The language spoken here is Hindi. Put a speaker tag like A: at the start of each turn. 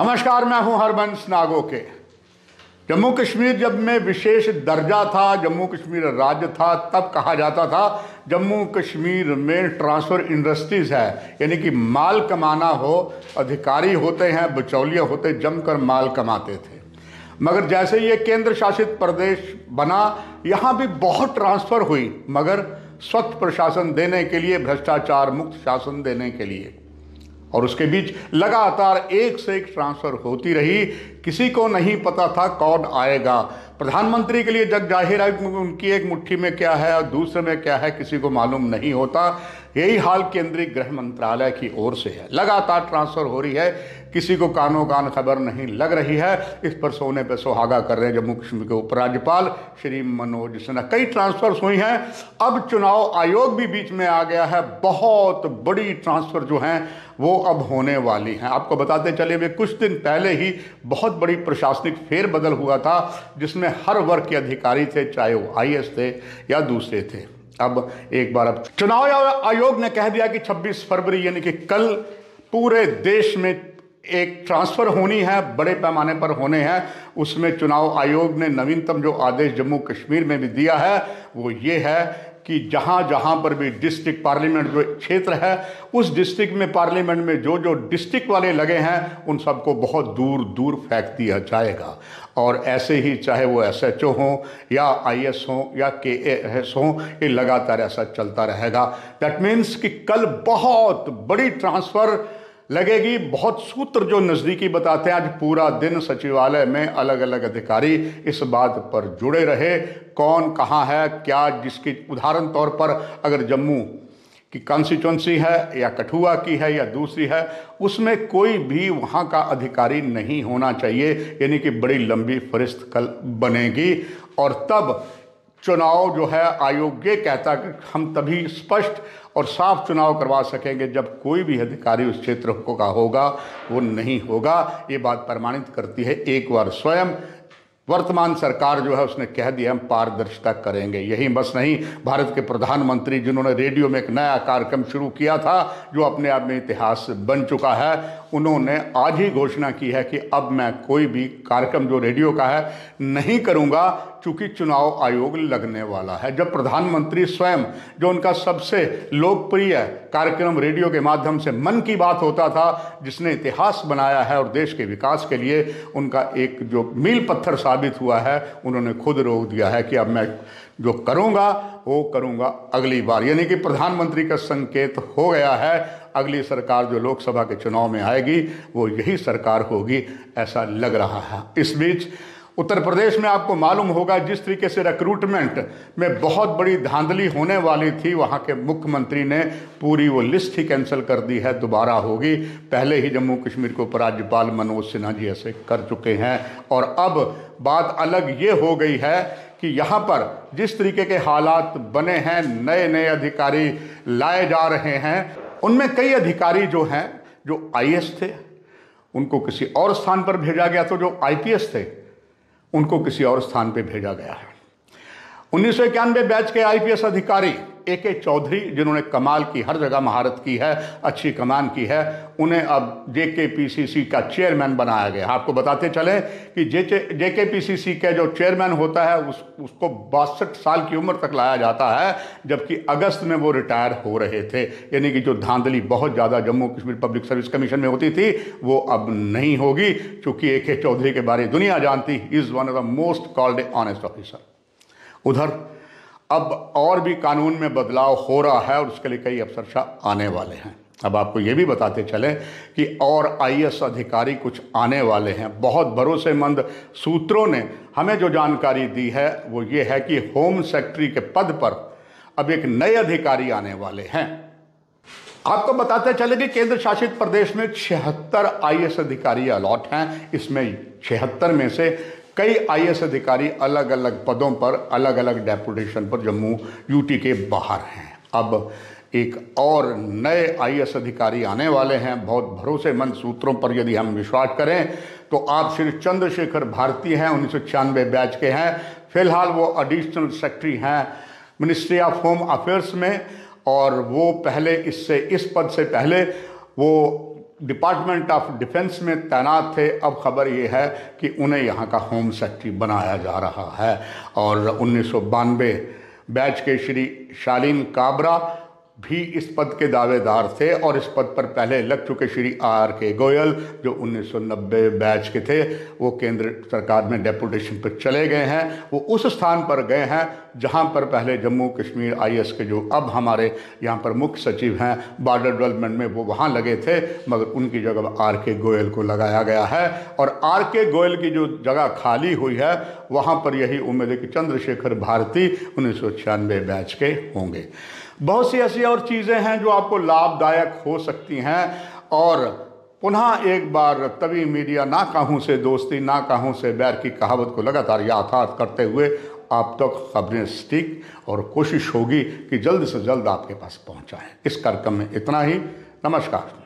A: नमस्कार, मैं हूं हरबंस नागोके। जम्मू कश्मीर जब में विशेष दर्जा था, जम्मू कश्मीर राज्य था, तब कहा जाता था जम्मू कश्मीर में ट्रांसफ़र इंडस्ट्रीज़ है, यानी कि माल कमाना हो, अधिकारी होते हैं, बिचौलिए होते, जमकर माल कमाते थे। मगर जैसे ये केंद्र शासित प्रदेश बना, यहाँ भी बहुत ट्रांसफ़र हुई, मगर स्वच्छ प्रशासन देने के लिए, भ्रष्टाचार मुक्त शासन देने के लिए, और उसके बीच लगातार एक से एक ट्रांसफ़र होती रही। किसी को नहीं पता था कौन आएगा। प्रधानमंत्री के लिए जग जाहिर है, उनकी एक मुट्ठी में क्या है और दूसरे में क्या है किसी को मालूम नहीं होता। यही हाल केंद्रीय गृह मंत्रालय की ओर से है। लगातार ट्रांसफ़र हो रही है, किसी को कानों कान खबर नहीं लग रही है। इस पर सोने पे सुहागा कर रहे हैं जम्मू कश्मीर के उपराज्यपाल श्री मनोज सिन्हा। कई ट्रांसफ़र्स हुई हैं। अब चुनाव आयोग भी बीच में आ गया है। बहुत बड़ी ट्रांसफ़र जो हैं वो अब होने वाली हैं। आपको बताते चले, वे कुछ दिन पहले ही बहुत बड़ी प्रशासनिक फेरबदल हुआ था, जिसमें हर वर्ग के अधिकारी थे, चाहे वो IAS थे या दूसरे थे। अब एक बार अब चुनाव आयोग ने कह दिया कि 26 फरवरी यानी कि कल पूरे देश में एक ट्रांसफ़र होनी है, बड़े पैमाने पर होने हैं। उसमें चुनाव आयोग ने नवीनतम जो आदेश जम्मू कश्मीर में भी दिया है वो ये है कि जहाँ जहाँ पर भी डिस्ट्रिक्ट पार्लियामेंट जो क्षेत्र है, उस डिस्ट्रिक्ट में पार्लियामेंट में जो जो डिस्ट्रिक्ट वाले लगे हैं उन सबको बहुत दूर दूर फेंक दिया जाएगा। और ऐसे ही चाहे वो SHO हों या IAS हों या KAS हों, ये लगातार ऐसा चलता रहेगा। दैट मीन्स कि कल बहुत बड़ी ट्रांसफ़र लगेगी। बहुत सूत्र जो नज़दीकी बताते हैं, आज पूरा दिन सचिवालय में अलग अलग अधिकारी इस बात पर जुड़े रहे कौन कहाँ है क्या, जिसकी उदाहरण तौर पर अगर जम्मू की कॉन्स्टिट्यूंसी है या कठुआ की है या दूसरी है, उसमें कोई भी वहाँ का अधिकारी नहीं होना चाहिए, यानी कि बड़ी लंबी फहरिस्त कल बनेगी। और तब चुनाव जो है आयोग ये कहता कि हम तभी स्पष्ट और साफ चुनाव करवा सकेंगे जब कोई भी अधिकारी उस क्षेत्र का होगा वो नहीं होगा। ये बात प्रमाणित करती है एक बार स्वयं वर्तमान सरकार जो है उसने कह दिया हम पारदर्शिता करेंगे। यही बस नहीं, भारत के प्रधानमंत्री जिन्होंने रेडियो में एक नया कार्यक्रम शुरू किया था जो अपने आप में इतिहास बन चुका है, उन्होंने आज ही घोषणा की है कि अब मैं कोई भी कार्यक्रम जो रेडियो का है नहीं करूंगा, चूंकि चुनाव आयोग लगने वाला है। जब प्रधानमंत्री स्वयं, जो उनका सबसे लोकप्रिय कार्यक्रम रेडियो के माध्यम से मन की बात होता था, जिसने इतिहास बनाया है और देश के विकास के लिए उनका एक जो मील पत्थर साबित हुआ है, उन्होंने खुद रोक दिया है कि अब मैं जो करूंगा वो करूंगा अगली बार। यानी कि प्रधानमंत्री का संकेत हो गया है, अगली सरकार जो लोकसभा के चुनाव में आएगी वो यही सरकार होगी, ऐसा लग रहा है। इस बीच उत्तर प्रदेश में आपको मालूम होगा जिस तरीके से रिक्रूटमेंट में बहुत बड़ी धांधली होने वाली थी, वहाँ के मुख्यमंत्री ने पूरी वो लिस्ट ही कैंसिल कर दी है, दोबारा होगी। पहले ही जम्मू कश्मीर के उपराज्यपाल मनोज सिन्हा जी ऐसे कर चुके हैं। और अब बात अलग ये हो गई है कि यहाँ पर जिस तरीके के हालात बने हैं, नए नए अधिकारी लाए जा रहे हैं, उनमें कई अधिकारी जो हैं जो IAS थे उनको किसी और स्थान पर भेजा गया, तो जो IPS थे उनको किसी और स्थान पे भेजा गया है। 1991 बैच के IPS अधिकारी AK चौधरी, जिन्होंने कमाल की हर जगह महारत की है, अच्छी कमान की है, उन्हें अब JKPCC का चेयरमैन बनाया गया। आपको बताते चलें कि JKPCC का जो चेयरमैन होता है उसको 62 साल की उम्र तक लाया जाता है, जबकि अगस्त में वो रिटायर हो रहे थे। यानी कि जो धांधली बहुत ज़्यादा Jammu Kashmir public service commission में होती थी वो अब नहीं होगी, क्योंकि AK चौधरी के बारे में दुनिया जानती, is one of the most called honest officer. उधर अब और भी कानून में बदलाव हो रहा है और उसके लिए कई अफसरशाह आने वाले हैं। अब आपको ये भी बताते चलें कि और IAS अधिकारी कुछ आने वाले हैं। बहुत भरोसेमंद सूत्रों ने हमें जो जानकारी दी है वो ये है कि होम सेक्रेटरी के पद पर अब एक नए अधिकारी आने वाले हैं। आपको बताते चले कि केंद्र शासित प्रदेश में 76 IAS अधिकारी अलॉट हैं। इसमें 76 में से कई IAS अधिकारी अलग अलग पदों पर, अलग अलग डेपुटेशन पर जम्मू UT के बाहर हैं। अब एक और नए IAS अधिकारी आने वाले हैं। बहुत भरोसेमंद सूत्रों पर यदि हम विश्वास करें तो आप श्री चंद्रशेखर भारती हैं, 1996 बैच के हैं। फिलहाल वो एडिशनल सेक्रेटरी हैं मिनिस्ट्री ऑफ होम अफेयर्स में, और वो पहले इस पद से पहले वो
B: डिपार्टमेंट ऑफ डिफेंस में तैनात थे, अब खबर ये है कि उन्हें यहाँ का होम सेक्रेटरी बनाया जा रहा है। और 1992 बैच के श्री शालीन काबरा भी इस पद के दावेदार थे और इस पद पर पहले लग चुके श्री RK गोयल जो 1990 बैच के थे, वो केंद्र सरकार में डेपुटेशन पर चले गए हैं। वो उस स्थान पर गए हैं जहां पर पहले जम्मू कश्मीर IS के जो अब हमारे यहाँ पर मुख्य सचिव हैं बॉर्डर डेवलपमेंट में, वो वहाँ लगे थे, मगर उनकी जगह RK गोयल को लगाया गया है। और RK गोयल की जो जगह खाली हुई है वहाँ पर यही उम्मीद है कि चंद्रशेखर भारती 1996 बैच के होंगे। बहुत सी ऐसी और चीज़ें हैं जो आपको लाभदायक हो सकती हैं। और पुनः एक बार तभी मीडिया ना काहूँ से दोस्ती ना काहूँ से बैर की कहावत को लगातार याथार्थ करते हुए आप तक खबरें स्टिक, और कोशिश होगी कि जल्द से जल्द आपके पास पहुँचाएँ। इस कार्यक्रम में इतना ही। नमस्कार।